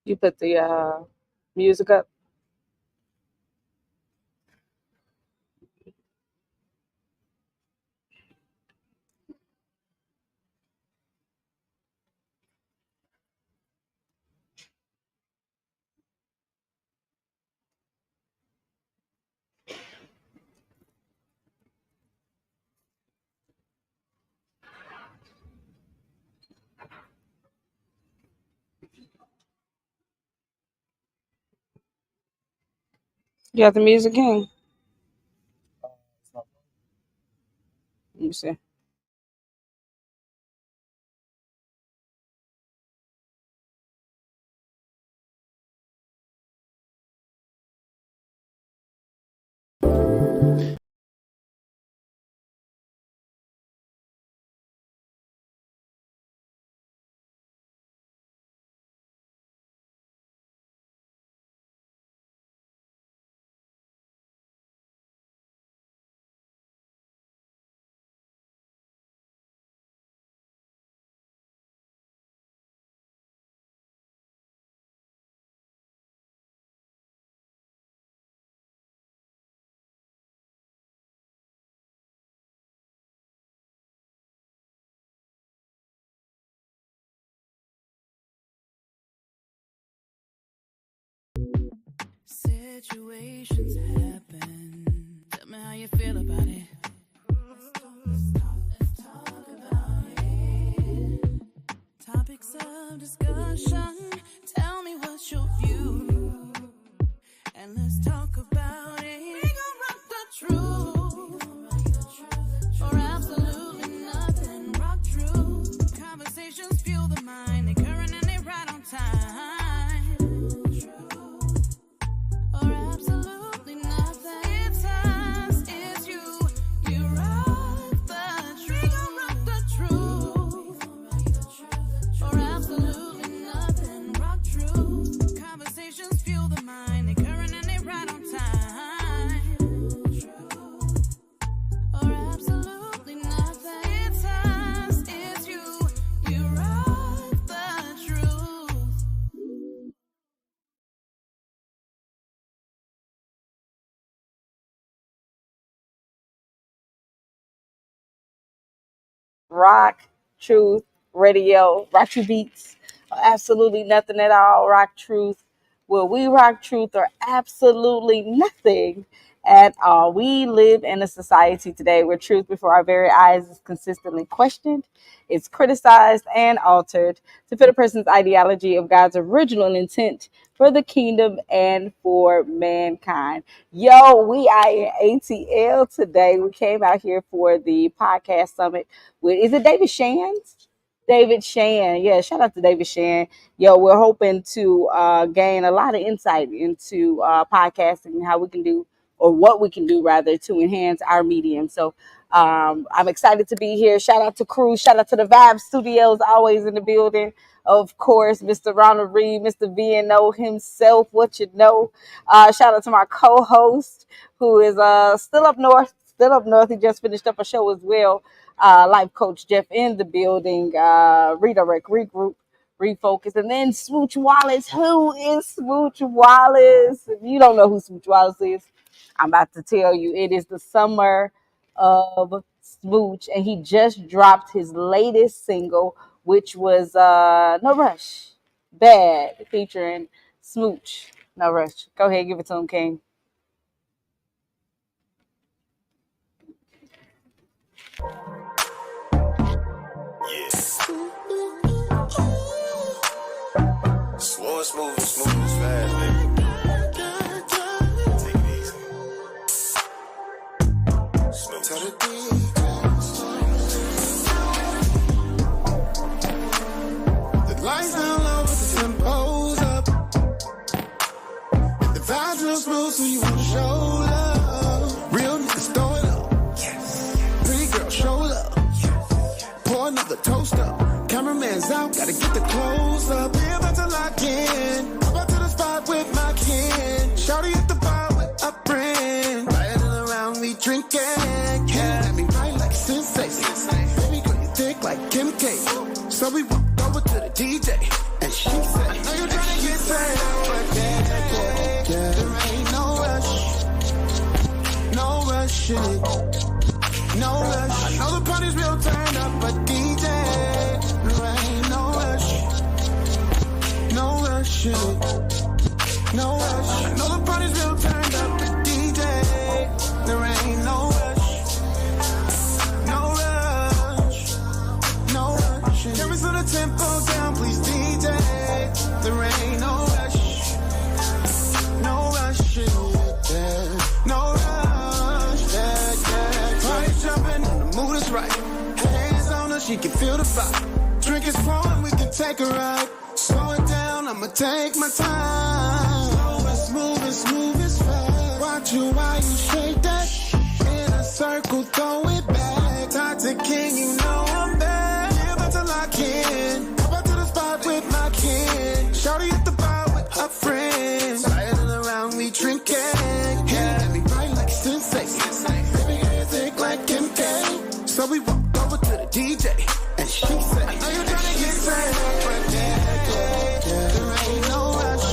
You put the music up. You got the music in? Let me see. Situations happen. Tell me how you feel about it. Let's talk about it. Topics of discussion. Tell me what's your view. And let's talk about it. We gon' rock the truth. Or absolutely nothing. Rock true. Conversations fuel the mind. They current and they right on time. Rock Truth Radio, Rock True Beats, absolutely nothing at all. Rock Truth. Well, we rock truth or absolutely nothing at all. We live in a society today where truth before our very eyes is consistently questioned, it's criticized and altered to fit a person's ideology of God's original intent for the kingdom and for mankind. Yo, we are in ATL today. We came out here for the podcast summit with, is it David Shands? David Shan. Yeah, shout out to David Shan. Yo, we're hoping to gain a lot of insight into podcasting and how we can do, or what we can do rather, to enhance our medium. So I'm excited to be here. Shout out to crew. Shout out to the Vibe Studios, always in the building. Of course, Mr. Ronald Reed, Mr. VNO himself, what you know. Shout out to my co-host who is still up north. Still up north. He just finished up a show as well. Life coach Jeff in the building, redirect, regroup, refocus, and then Smooch Wallace. Who is Smooch Wallace? If you don't know who Smooch Wallace is, I'm about to tell you. It is the summer of Smooch, and he just dropped his latest single, which was No Rush, Bad, featuring Smooch. No Rush. Go ahead, give it to him, King. Slow and smooth and fast, baby. Take it easy. Smooth. The lights down low, but the tempo's up. The vibes real smooth, so you wanna show love. Real niggas throw it up. Yes. Pretty girl, show love. Pour another toast up. Cameraman's out, gotta get the close up. We're about to lock in. Up out to the spot with my kin. Shawty at the bar with a friend. Riding around me drinking. Yeah, let me right like sensation. Baby girl, you thick like Kim K. So we walked over to the DJ, and she said, I know you're trying to get rushing it. No rush. I know the party's real turned up, but DJ, there ain't no rush. No rushing it. No rush. I know the party's real turned up, but DJ, there ain't no rush. No rush. No rush. Can we slow the tempo down, please, DJ? There ain't no rush. No rush. No rush. Party jumping, the mood is right. Hands on her, she can feel the vibe. Drink is flowing, we can take a ride. Slow it down, I'ma take my time. Slow and smooth as fast. Watch you while you shake that. In a circle, throw it back. Toxic King, you know I'm back. You're about to lock in. Come back to the spot with my kid. Shawty at the bar with her friends. Sliding around, we drinking. Yeah, me right like sensation. Baby girl thick like Kim K. So we walked over to the DJ, and she said, I know you're trying to get set, but there ain't no rush.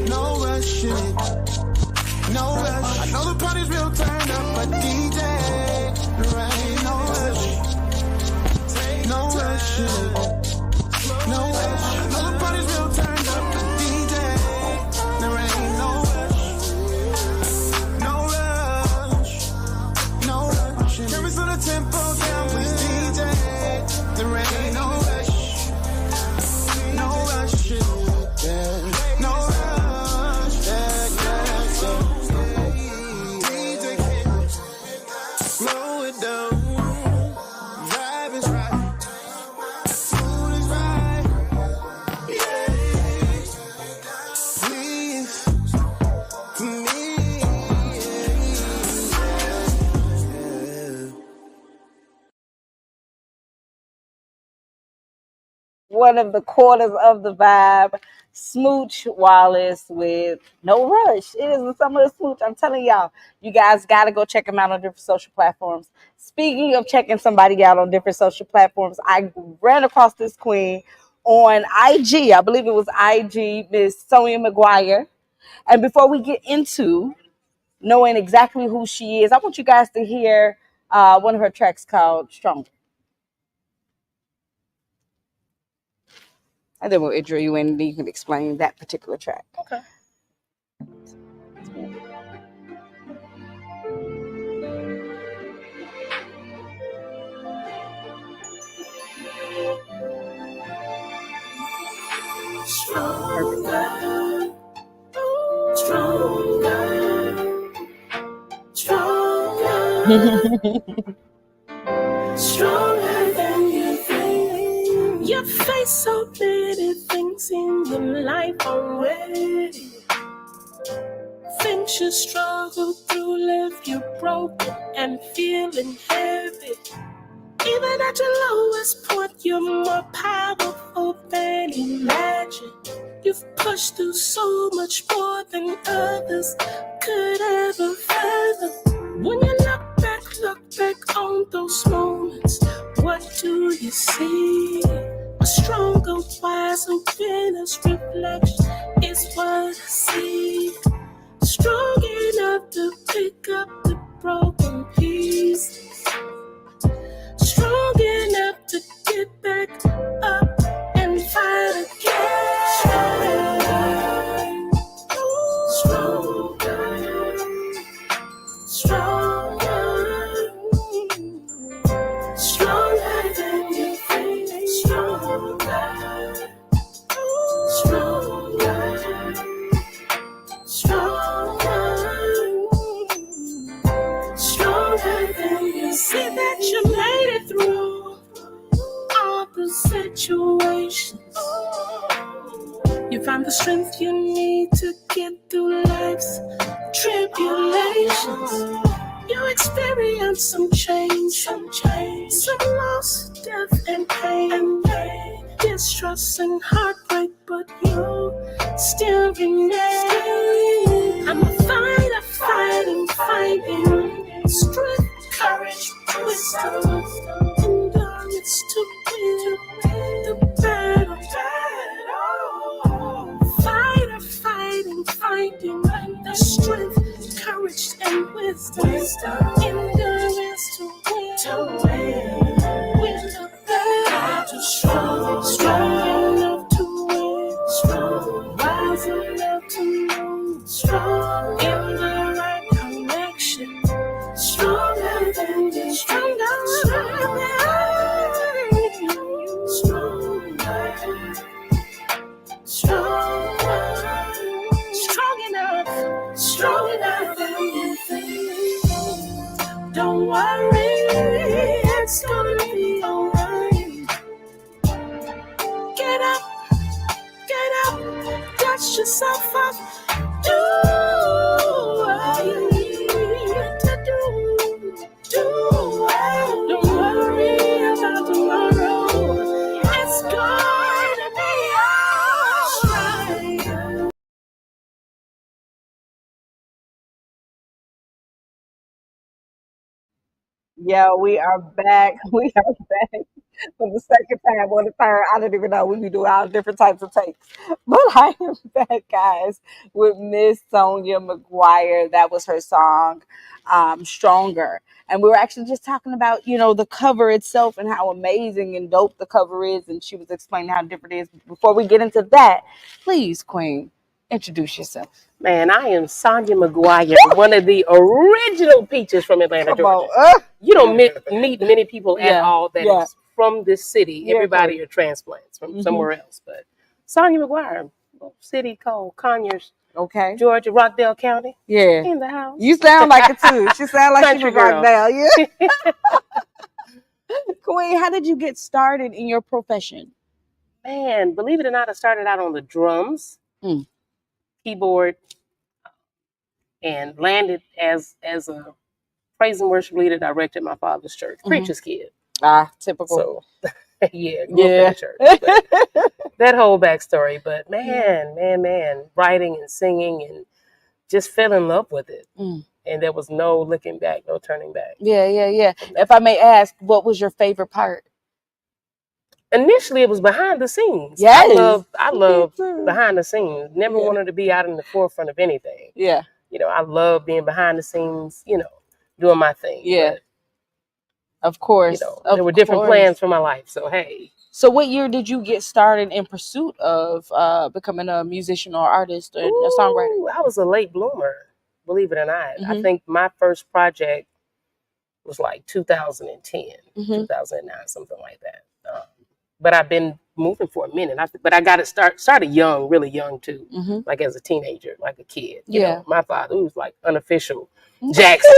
No rush. No rush. I know the party's real turned up, but DJ, there ain't no rush. No rush. No rush. I know the party's real turned up, but DJ, there ain't no rush. No rush. No rush. Can we slow the tempo down, please, DJ? There ain't no rush. No rush. No rush. DJ, slow it down. Vibe is right. Mood is right. Yeah. Please, for me. One of the quarters of the vibe, Smooch Wallace with No Rush. It is the summer of Smooch. I'm telling y'all, you guys got to go check him out on different social platforms. Speaking of checking somebody out on different social platforms, I ran across this queen on IG. I believe it was IG, Miss Sonya McGuire. And before we get into knowing exactly who she is, I want you guys to hear one of her tracks called Stronger. And then we'll intro you in and you can explain that particular track. Okay. Stronger, stronger, stronger, stronger than you think. You face so many things in your life already. Things you struggle through left you broken and feeling heavy. Even at your lowest point, you're more powerful than imagined. You've pushed through so much more than others could ever fathom. When you look back on those moments, what do you see? A stronger, wiser, winner's reflection is what I see. Strong enough to pick up the broken pieces. Strong enough to get back up and fight again. Stronger, stronger, stronger than you think. Stronger, stronger, stronger, stronger than you see that you made it through all the situations. You find the strength you need to get through life's tribulations. You experience some change, some loss, death, and pain, distrust and heartbreak, but you still remain. I'm a fighter, fighting, strength, courage, wisdom, endurance to win the battle. Fighter, fighting, the strength, rich in wisdom, endurance to win. When the battle is strong enough to win, wise enough to know, strong in the right connection, stronger than the stronger. Strong enough than you think. Don't worry, it's gonna be alright. Get up, dust yourself up. Do what you need to do. Don't worry about tomorrow. It's gonna be alright. Yeah, we are back. We are back for the second time or the third. I don't even know. We be doing all different types of takes. But I am back, guys, with Miss Sonya McGuire. That was her song, Stronger. And we were actually just talking about, the cover itself and how amazing and dope the cover is. And she was explaining how different it is. Before we get into that, please, Queen, introduce yourself. Man, I am Sonya McGuire, one of the original peaches from Atlanta, Come Georgia. on. You don't meet many people at all that is from this city. Yeah, Everybody are transplants from somewhere else. But Sonya McGuire, city called Conyers, Okay. Georgia, Rockdale County, Yeah. in the house. You sound like it too. She sound like she Country from girl. Rockdale. Yeah. Queen, how did you get started in your profession? Man, believe it or not, I started out on the drums, keyboard, and landed as a praise and worship leader director at my father's church, preacher's kid. Typical. So, yeah, grew up in the church. But that whole backstory. But man, writing and singing and just fell in love with it. And there was no looking back, no turning back. Yeah. If I may ask, what was your favorite part? Initially, it was behind the scenes. Yes. I love behind the scenes. Never wanted to be out in the forefront of anything. Yeah. I love being behind the scenes, doing my thing. Yeah. But, of course. There were different plans for my life. So, hey. So what year did you get started in pursuit of becoming a musician or artist or a songwriter? I was a late bloomer, believe it or not. I think my first project was like 2010, 2009, something like that. But I've been moving for a minute. But I got it started young, really young too, like as a teenager, like a kid. You know, my father, who was like unofficial Jackson.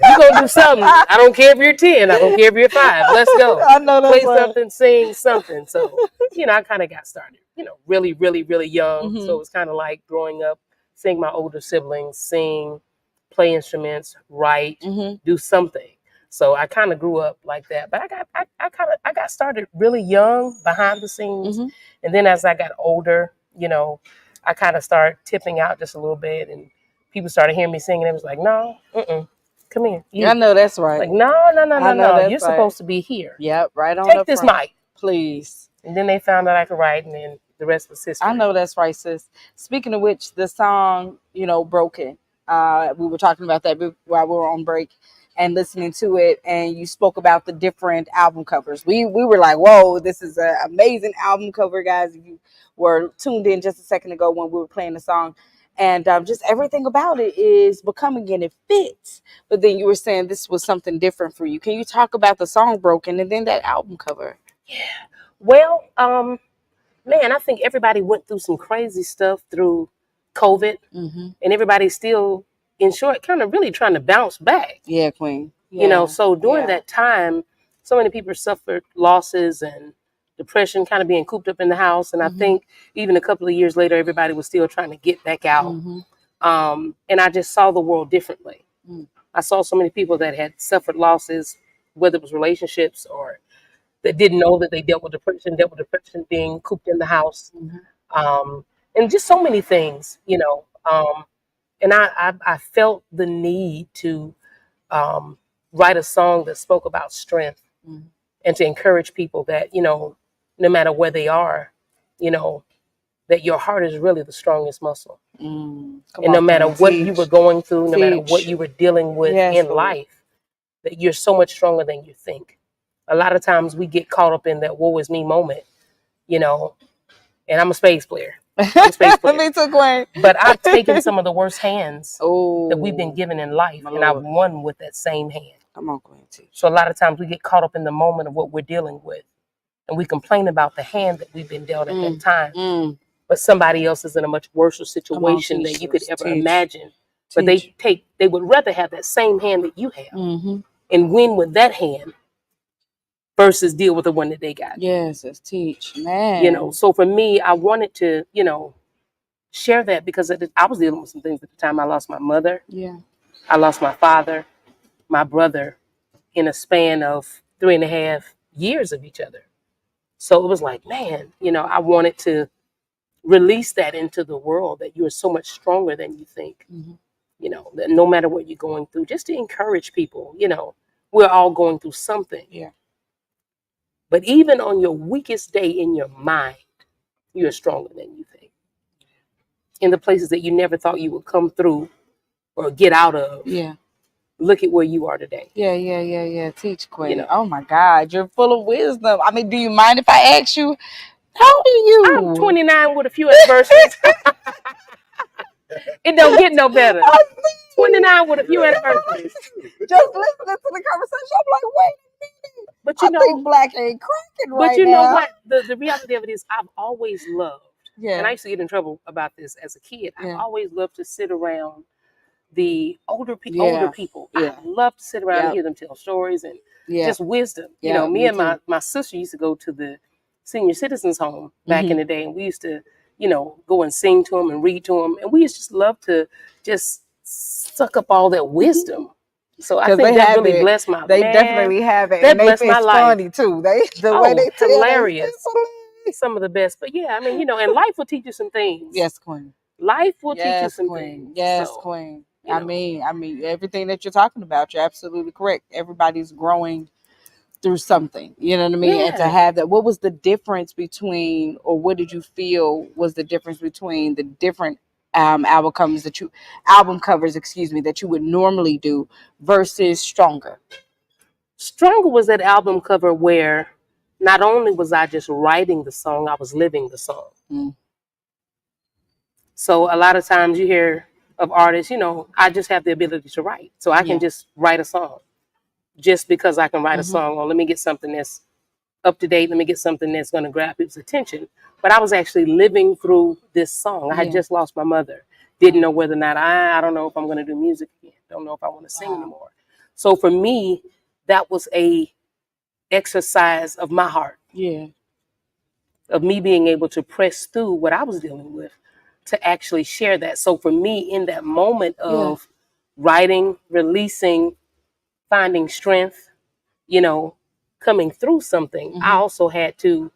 You gonna do something? I don't care if you're 10. I don't care if you're 5. Let's go. I know that's play something, sing something. So I kind of got started. Really, really, really young. So it was kind of like growing up, seeing my older siblings sing, play instruments, write, do something. So I kind of grew up like that, but I got started really young behind the scenes, and then as I got older, I kind of started tipping out just a little bit, and people started hearing me singing. It was like, no, come here. I know that's right. Like no, you're supposed to be here. Yep, right on. Take this mic, please. And then they found out I could write, and then the rest was history. I know that's right, sis. Speaking of which, the song, Broken. We were talking about that while we were on break and listening to it, and you spoke about the different album covers. We were like, whoa, this is an amazing album cover, guys. If you were tuned in just a second ago when we were playing the song, and just everything about it is becoming and it fits. But then you were saying this was something different for you. Can you talk about the song Broken and then that album cover? Yeah. Well, man, I think everybody went through some crazy stuff through COVID, and everybody's still, in short, kind of really trying to bounce back. Yeah, Queen. Yeah. So during that time, so many people suffered losses and depression, kind of being cooped up in the house. And I think even a couple of years later, everybody was still trying to get back out. And I just saw the world differently. I saw so many people that had suffered losses, whether it was relationships or that didn't know that they dealt with depression being cooped in the house. And just so many things, and I felt the need to write a song that spoke about strength and to encourage people that, no matter where they are, that your heart is really the strongest muscle. Come And no on, matter Queen, what teach. you were going through, no matter what Teach. you were dealing with Yes, in Lord. life, that you're so much stronger than you think. A lot of times we get caught up in that woe is me moment, you know, and I'm a space player. I'm a space player. Me too, Queen. But I've taken some of the worst hands Oh, that we've been given in life, my and I've Lord. won with that same hand. Come on, Queen, teach. So a lot of times we get caught up in the moment of what we're dealing with, and we complain about the hand that we've been dealt at that time. But somebody else is in a much worse situation than you could ever imagine. But they would rather have that same hand that you have and win with that hand versus deal with the one that they got. Yes, it's teach, man. You know, so for me, I wanted to, you know, share that because I was dealing with some things at the time. I lost my mother. Yeah. I lost my father, my brother, in a span of 3.5 years of each other. So it was like, man, you know, I wanted to release that into the world, that you're so much stronger than you think. You know, that no matter what you're going through, just to encourage people, you know, we're all going through something. Yeah. But even on your weakest day in your mind, you're stronger than you think. In the places that you never thought you would come through or get out of. Yeah. Look at where you are today. Yeah. Teach, Queen. You know. Oh my God, you're full of wisdom. I mean, do you mind if I ask you, how old are you? I'm 29 with a few anniversaries. It don't get no better. 29 with a few anniversaries. Just listening to the conversation, I'm like, wait a minute. But you I know, think black ain't cracking right now. but you know what? The reality of it is, I've always loved. Yeah. And I used to get in trouble about this as a kid. Yeah. I've always loved to sit around the older people. Yeah. I love to sit around and hear them tell stories and just wisdom. You know, me and my sister used to go to the senior citizens home back in the day, and we used to, you know, go and sing to them and read to them, and we used to just love to just suck up all that wisdom. So I think that really blessed my life. They definitely have it. That and blessed my life. Funny too. The way they tell hilarious. Some of the best. But yeah, I mean, you know, and life will teach you some things. Yes, Queen. Life will teach you some things. Yes, so, Queen. You know. I mean, everything that you're talking about, you're absolutely correct. Everybody's growing through something, you know what I mean? And to have that, what was the difference between, or what did you feel was the difference between the different album covers that you would normally do versus Stronger? Stronger was that album cover where not only was I just writing the song, I was living the song. So a lot of times you hear of artists, you know, I just have the ability to write. So I can just write a song just because I can write a song. Or let me get something that's up to date. Let me get something that's going to grab people's attention. But I was actually living through this song. I had just lost my mother. Didn't know whether or not I don't know if I'm going to do music again. Don't know if I want to sing anymore. So for me, that was a exercise of my heart. Yeah. Of me being able to press through what I was dealing with to actually share that. So for me, in that moment of writing, releasing, finding strength, you know, coming through something, I also had to,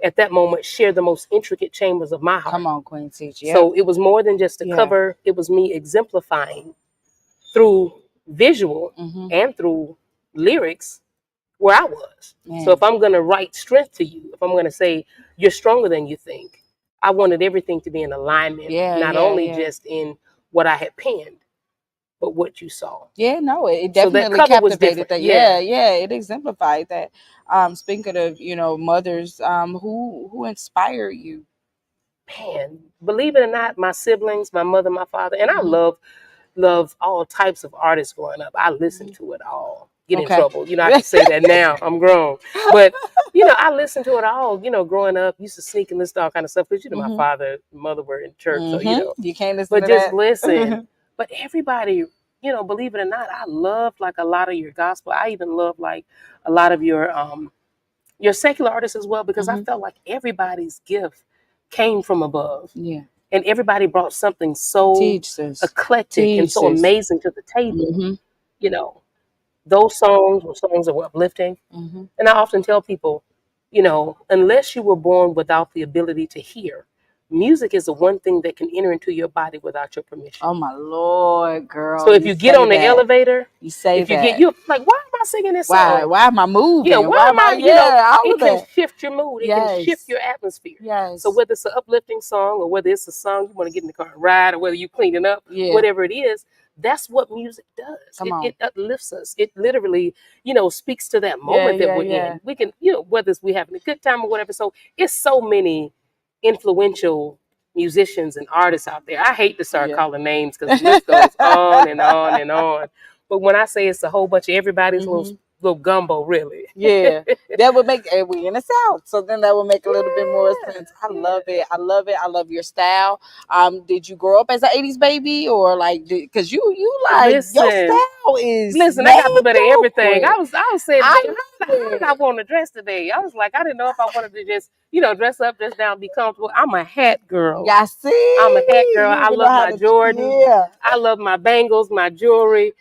at that moment, share the most intricate chambers of my heart. Come on, Queen Teach. Yep. So it was more than just a cover. It was me exemplifying through visual and through lyrics where I was. So if I'm going to write strength to you, if I'm going to say you're stronger than you think, I wanted everything to be in alignment, not only just in what I had penned, but what you saw. Yeah, no, it definitely captivated that. Yeah, it exemplified that. Speaking of, you know, mothers, who inspire you? Man, believe it or not, my siblings, my mother, my father, and I love all types of artists growing up. I listened to it all. Get in trouble. You know, I can say that now. I'm grown. But, you know, I listened to it all, you know, growing up. Used to sneak and listen to all kind of stuff. Because, you know, my father and mother were in church. So, you know. You can't listen to that. But just listen. But everybody, you know, believe it or not, I loved like a lot of your gospel. I even love like a lot of your secular artists as well. Because I felt like everybody's gift came from above. Yeah. And everybody brought something so eclectic and so amazing to the table. You know. Those songs were songs that were uplifting. And I often tell people, you know, unless you were born without the ability to hear, music is the one thing that can enter into your body without your permission. Oh my Lord, girl. So if you get on the elevator, you're like, why am I singing this Why? song? Why am I moving? Yeah, why am I, all it of can that. shift your mood. It can shift your atmosphere. Yes. So whether it's an uplifting song or whether it's a song you want to get in the car and ride or whether you cleaning up, whatever it is, that's what music does. It uplifts us. It literally, speaks to that moment that we're in. We can, whether it's we having a good time or whatever. So it's so many influential musicians and artists out there. I hate to start calling names because the list goes on and on and on. But when I say it's a whole bunch of everybody's little gumbo, really. Yeah, that would make we in the South, so then that would make a little bit more sense. I love it. I love your style. Did you grow up as an '80s baby, or like because you like your style is? Listen, I got the bit of everything. I was saying, how did I want to dress today? I was like, I didn't know if I wanted to just dress up, dress down, be comfortable. I'm a hat girl. Yeah, see, I'm a hat girl. I love my Jordan. Yeah, I love my bangles, my jewelry.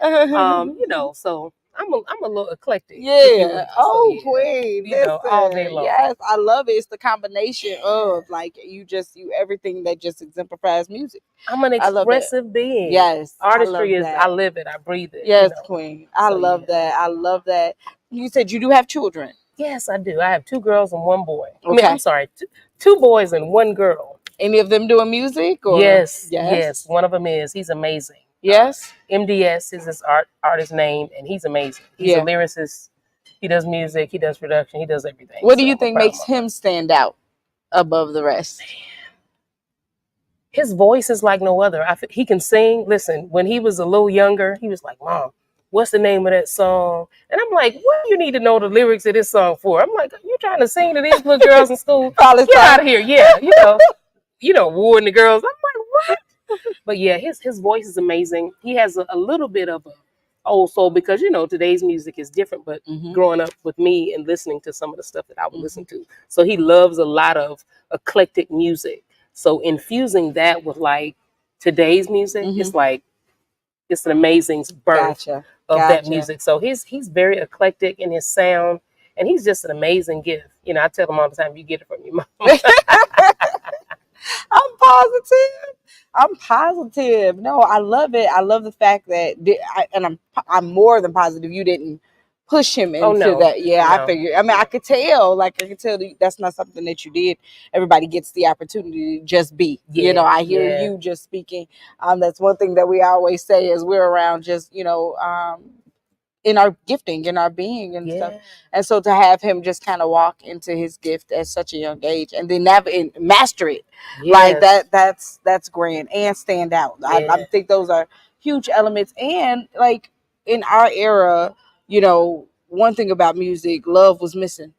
So. I'm a little eclectic. Yeah. Queen. All day long. Yes, I love it. It's the combination of like you everything that just exemplifies music. I'm an expressive being. Yes. Artistry is I live it. I breathe it. Yes, Queen. I love that. I love that. You said you do have children. Yes, I do. I have 2 girls and 1 boy. Okay. I'm sorry, 2 boys and 1 girl. Any of them doing music? Or? Yes. One of them is. He's amazing. Yes. MDS is his artist name, and he's amazing. He's a lyricist. He does music. He does production. He does everything. What do you think makes him stand out above the rest? His voice is like no other. He can sing. Listen, when he was a little younger, he was like, "Mom, what's the name of that song?" And I'm like, "What do you need to know the lyrics of this song for?" I'm like, "You trying to sing to these little girls in school? Get out of here!" Yeah, War and the girls. I'm like, what? But yeah, his voice is amazing. He has a little bit of a old soul because today's music is different. But growing up with me and listening to some of the stuff that I would listen to, so he loves a lot of eclectic music. So infusing that with like today's music, it's an amazing birth of that music. So he's very eclectic in his sound, and he's just an amazing gift. I tell him all the time, you get it from your mom. I'm positive. No, I love it. I love the fact that, I'm more than positive you didn't push him into that. Yeah, no. I figured. I mean, I could tell. Like, I could tell that's not something that you did. Everybody gets the opportunity to just be. Yeah, I hear you just speaking. That's one thing that we always say as we're around. Just in our gifting, in our being and stuff. And so to have him just kind of walk into his gift at such a young age and then master it like that's grand and stand out. I think those are huge elements. And like in our era, one thing about music, love was missing.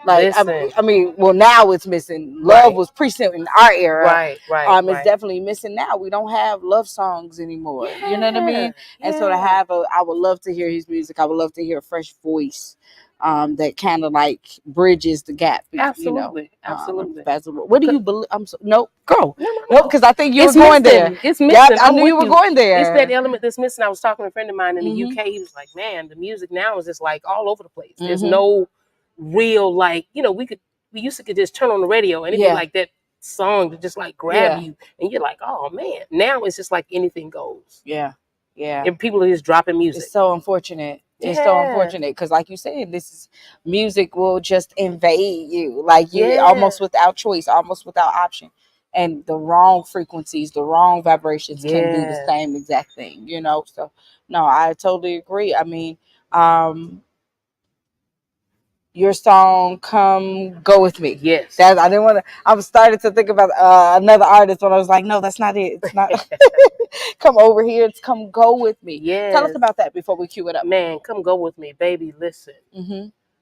Like, I mean, well, now it's missing. Love was present in our era. Right. It's definitely missing now. We don't have love songs anymore. You know what I mean? And so to have I would love to hear his music. I would love to hear a fresh voice that kind of like bridges the gap. Absolutely. What do you believe? No, girl. No, because I think you were going there. It's missing. Yep, I knew you were going there. It's that element that's missing. I was talking to a friend of mine in the UK. He was like, man, the music now is just like all over the place. There's no real, like, we used to could just turn on the radio and it'd be like that song to just like grab you and you're like, oh man. Now it's just like anything goes. And people are just dropping music. It's so unfortunate. It's so unfortunate because, like you said, music will just invade you, like you almost without choice, almost without option. And the wrong frequencies, the wrong vibrations can do the same exact thing, So, no, I totally agree. I mean, your song "Come Go With Me." Yes. I didn't want to. I was starting to think about another artist, but I was like, no, that's not it. It's not. Come over here. It's "Come Go With Me." Yeah. Tell us about that before we cue it up. Man, come go with me, baby. Listen.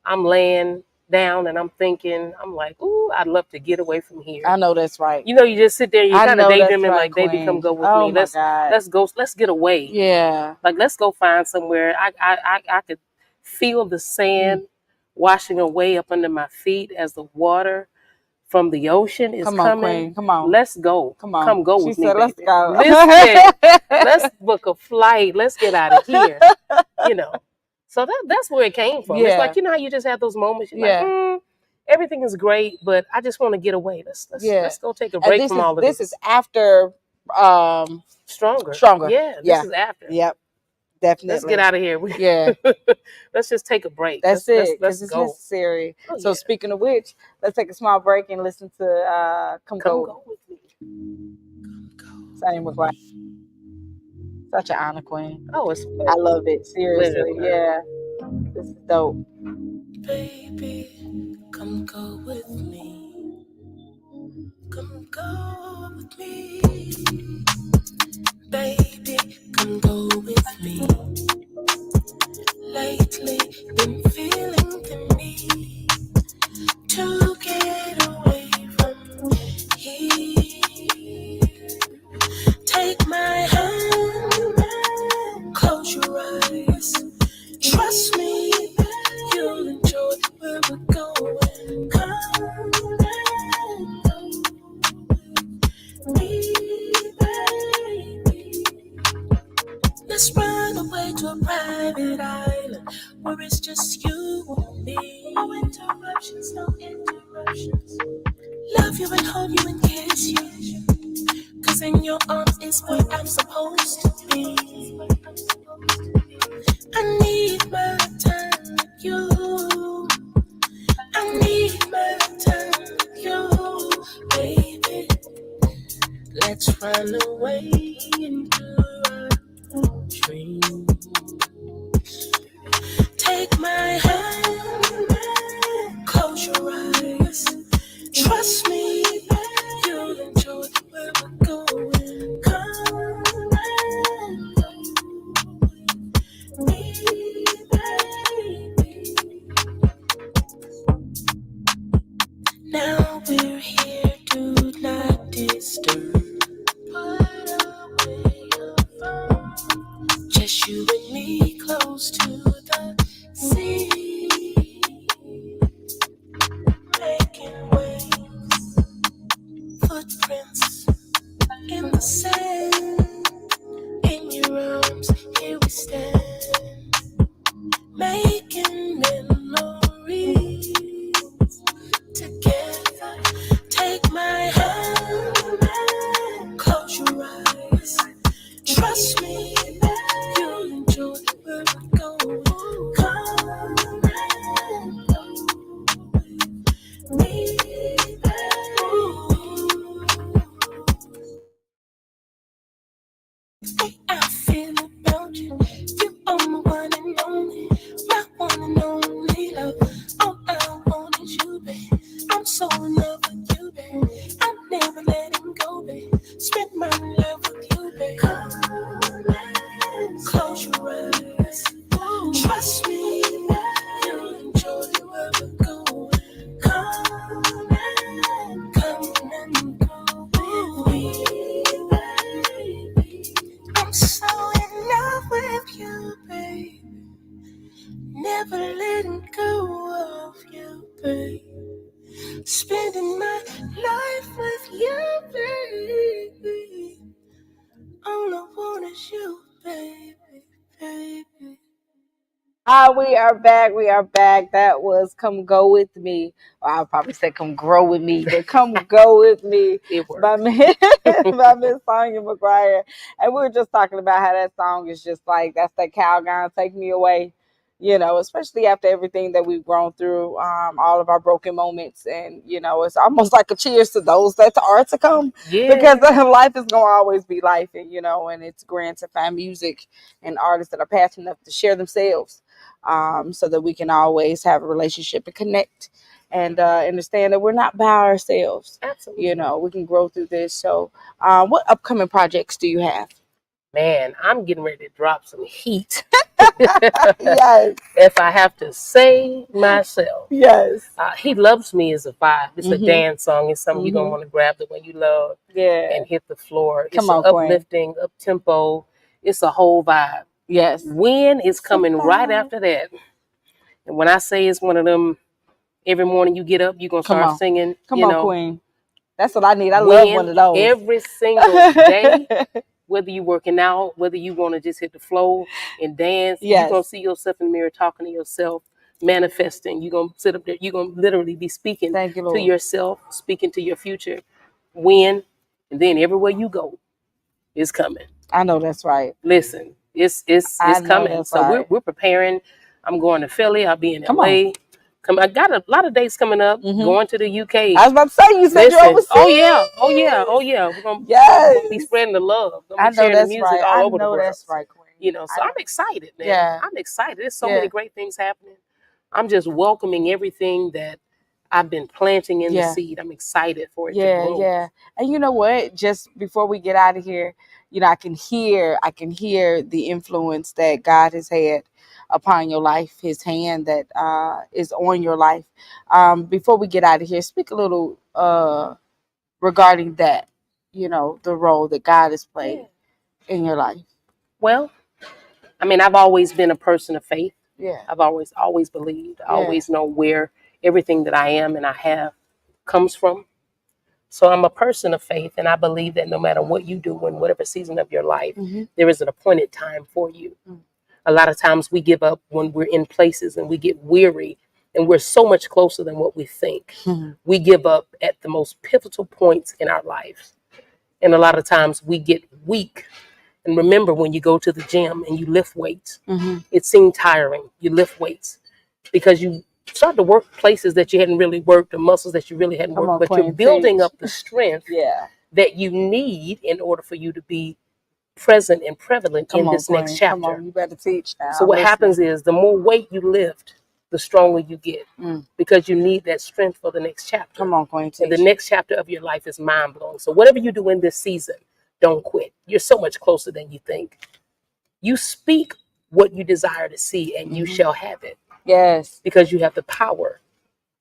I'm laying down and I'm thinking, I'm like, ooh, I'd love to get away from here. I know that's right. You just sit there and you kind of daydreaming like, baby, come go with me. Let's go. Let's get away. Yeah. Like, let's go find somewhere. I could feel the sand washing away up under my feet as the water from the ocean is coming. Queen. Come on. Let's go. Come on. Come go with me, baby. Let's go. Listen, let's book a flight. Let's get out of here. So that's where it came from. It's like, how you just have those moments. You're like, everything is great, but I just want to get away. Let's go take a break from all of this. This is after Stronger. Stronger. Yeah, this is after. Yep. Definitely. Let's get out of here. Yeah. Let's just take a break. That's it, because let's it's go. necessary. Oh, So yeah. speaking of which, let's take a small break and listen to Come Go With Me. Sonya McGuire. Such an honor, queen. Oh, it's I love it. Seriously. pleasure. Yeah. This is dope. Baby, come go with me. Come go with me. Baby, come go with me. Lately, been feeling the need to get away from here. Take my hand, close your eyes. Trust me, you'll enjoy where we're going. Come and go with me, baby. Let's run away to a private island where it's just you and me. No interruptions, no interruptions. Love you and hold you and kiss you. 'Cause in your arms is where I'm supposed to be. I need my time with you. I need my time with you, baby. Let's run away into our dreams. Take my hand, close your eyes. Trust me, you'll enjoy where we're going. Come and go with me, baby. Now we're here, do not disturb. Put away your phone. Just you and me close to the sea. Making waves, footprints in the sand. In your arms, here we stand. Making memories together. Take my hand, close your eyes. Trust me, you'll enjoy where we're going. Come and go with me, baby. I feel about you. You are my one and only, my one and only love. All I want is you, babe. I'm so in love with you, babe. I'm never letting go, babe. Spend my life with you, babe. Come and close your eyes. Trust me, you'll enjoy where we're going. Come and go with me, baby. I'm so in love with you, baby. Never letting go of you, baby. Spending my life with you, baby. All I want is you, baby, baby. We are back. We are back. That was Come Go With Me. Or I'll probably say Come Grow With Me, but Come Go With Me by Miss Sonya McGuire. And we were just talking about how that song is just like, that's that Calgon, Take Me Away. You know, especially after everything that we've grown through, all of our broken moments. And, you know, it's almost like a cheers to those that are to come. Yeah. Because life is going to always be life. And, you know, and it's grand to find music and artists that are passionate enough to share themselves. So that we can always have a relationship and connect and understand that we're not by ourselves. Absolutely. You know, we can grow through this. So what upcoming projects do you have? Man, I'm getting ready to drop some heat. Yes. If I have to say myself. Yes. He Loves Me is a vibe. It's a dance song. It's something you're going to want to grab the one you love and hit the floor. It's uplifting, up-tempo. It's a whole vibe. Yes. When is coming right after that. And when I say it's one of them, every morning you get up, you're going to start singing. Come on, Queen. That's what I need. I love one of those. Every single day, whether you're working out, whether you want to just hit the floor and dance, you're going to see yourself in the mirror talking to yourself, manifesting. You're going to sit up there. You're going to literally be speaking to yourself, speaking to your future. When, and then everywhere you go is coming. I know that's right. Listen. It's I know coming. that's So right. we're preparing. I'm going to Philly. I'll be in Come LA. I got a lot of dates coming up. Going to the UK. I was about to say, you said you're Listen, overseas. oh yeah. We're gonna be Yes. spreading the love. We're I gonna be know sharing the that's music right. all I over the know world. that's right, Queen. You know, so I'm excited, man. Yeah. I'm excited. There's so Yeah. many great things happening. I'm just welcoming everything that I've been planting in the seed. I'm excited for it to grow. Yeah. And you know what? Just before we get out of here, you know, I can hear the influence that God has had upon your life, his hand that is on your life. Before we get out of here, speak a little regarding that, you know, the role that God has played in your life. Well, I mean, I've always been a person of faith. Yeah. I've always believed. I always know where everything that I am and I have comes from. So I'm a person of faith, and I believe that no matter what you do in whatever season of your life, there is an appointed time for you. A lot of times we give up when we're in places and we get weary and we're so much closer than what we think. We give up at the most pivotal points in our lives. And a lot of times we get weak. And remember, when you go to the gym and you lift weights, it seems tiring. You lift weights because you start to work places that you hadn't really worked, or muscles that you really hadn't worked, but you're building up the strength that you need in order for you to be present and prevalent in this next chapter. Come on, you better teach now. So what happens is the more weight you lift, the stronger you get, because you need that strength for the next chapter. Come on, Queen. And the next chapter of your life is mind-blowing. So whatever you do in this season, don't quit. You're so much closer than you think. You speak what you desire to see, and you shall have it. Yes. Because you have the power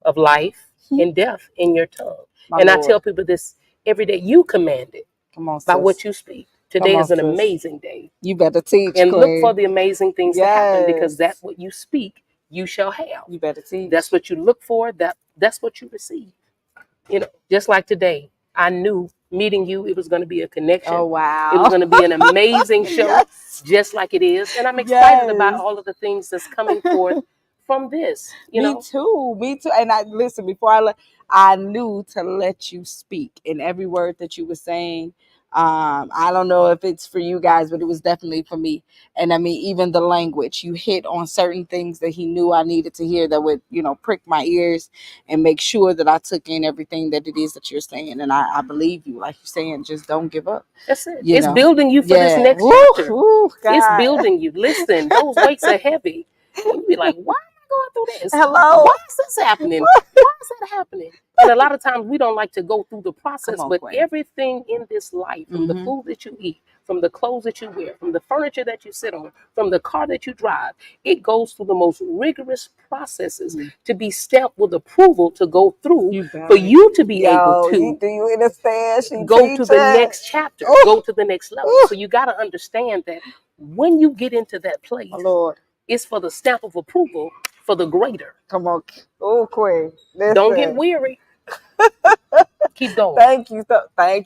of life and death in your tongue. I tell people this every day. You command it. Come on, by what you speak. Today is an amazing day. You better teach, and Queen. Look for the amazing things to happen, because that's what you speak, you shall have. You better teach. That's what you look for. That's what you receive. You know, just like today, I knew meeting you, it was going to be a connection. Oh, wow. It was going to be an amazing show, just like it is. And I'm excited about all of the things that's coming forth from this. Me too. And listen, before I knew to let you speak in every word that you were saying. I don't know if it's for you guys, but it was definitely for me. And I mean, even the language, you hit on certain things that he knew I needed to hear that would, prick my ears and make sure that I took in everything that it is that you're saying. And I believe you, like you're saying, just don't give up. That's it. It's building you for this next chapter. It's building you. Listen, those weights are heavy. You'll be like, why am I going through this? Hello? Why is this happening? Why is that happening? And a lot of times we don't like to go through the process, but everything in this life, from the food that you eat, from the clothes that you wear, from the furniture that you sit on, from the car that you drive, it goes through the most rigorous processes to be stamped with approval to go through for you to be able to do you understand? Go to the next chapter, go to the next level. So you got to understand that when you get into that place, Lord, it's for the stamp of approval for the greater. Come on. Oh, Queen. Listen. Don't get weary. Keep going. Thank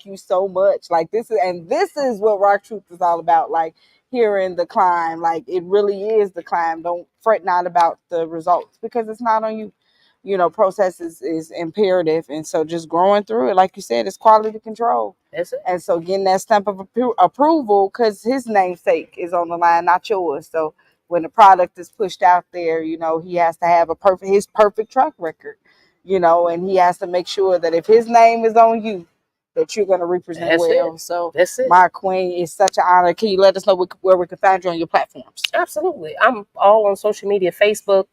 you so much. Like this is what Rock Truth is all about. Like hearing the climb. Like it really is the climb. Don't fret not about the results, because it's not on you. Process is imperative. And so just growing through it, like you said, it's quality control. That's it. And so getting that stamp of approval, because his namesake is on the line, not yours. So when the product is pushed out there, he has to have his perfect track record, and he has to make sure that if his name is on you, that you're going to represent So that's it. My Queen, is such an honor. Can you let us know where we can find you on your platforms? Absolutely. I'm all on social media, Facebook,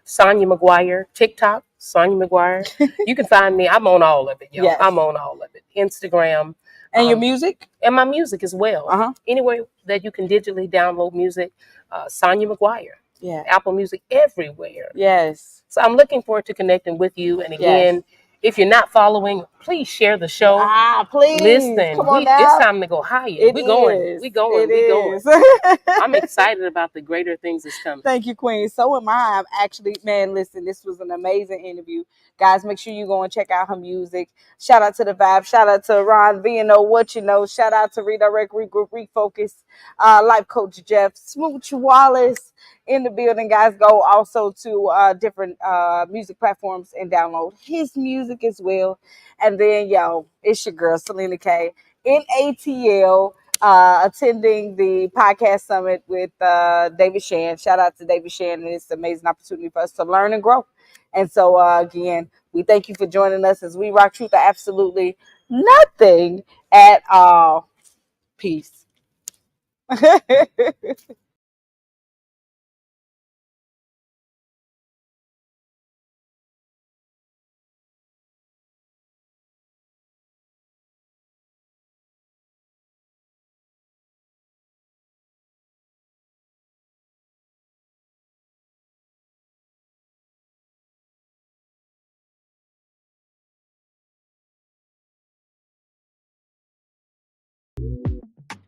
Sonya McGuire, TikTok, Sonya McGuire. You can find me. I'm on all of it, yo. Yes. I'm on all of it. Instagram. And your music? And my music as well. Anywhere that you can digitally download music, Sonya McGuire. Yeah. Apple Music, everywhere. Yes. So I'm looking forward to connecting with you. And again, if you're not following, please share the show. Please. Listen, come on it's time to go higher. We're going. I'm excited about the greater things that's coming. Thank you, Queen. So am I. I'm actually, man, listen, this was an amazing interview. Guys, make sure you go and check out her music. Shout out to The Vibe. Shout out to Ron V and Know What You Know. Shout out to Redirect, Regroup, Refocus, Life Coach Jeff, Smooch Wallace in the building. Guys, go also to different music platforms and download his music as well. And then, it's your girl, SelenaKay, NATL. attending the podcast summit with David Shan. Shout out to David Shan, and it's an amazing opportunity for us to learn and grow. And so, again, we thank you for joining us as we rock truth to absolutely nothing at all. Peace.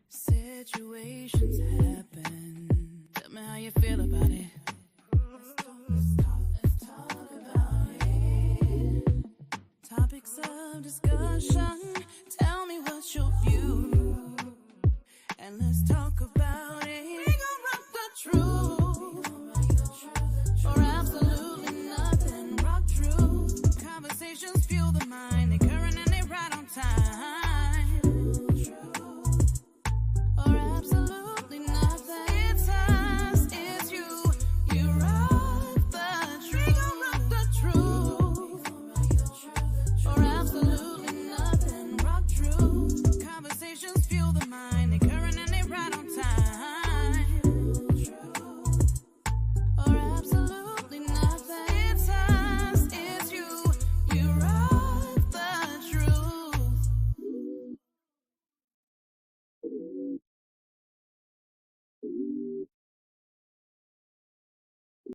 Situations happen. Tell me how you feel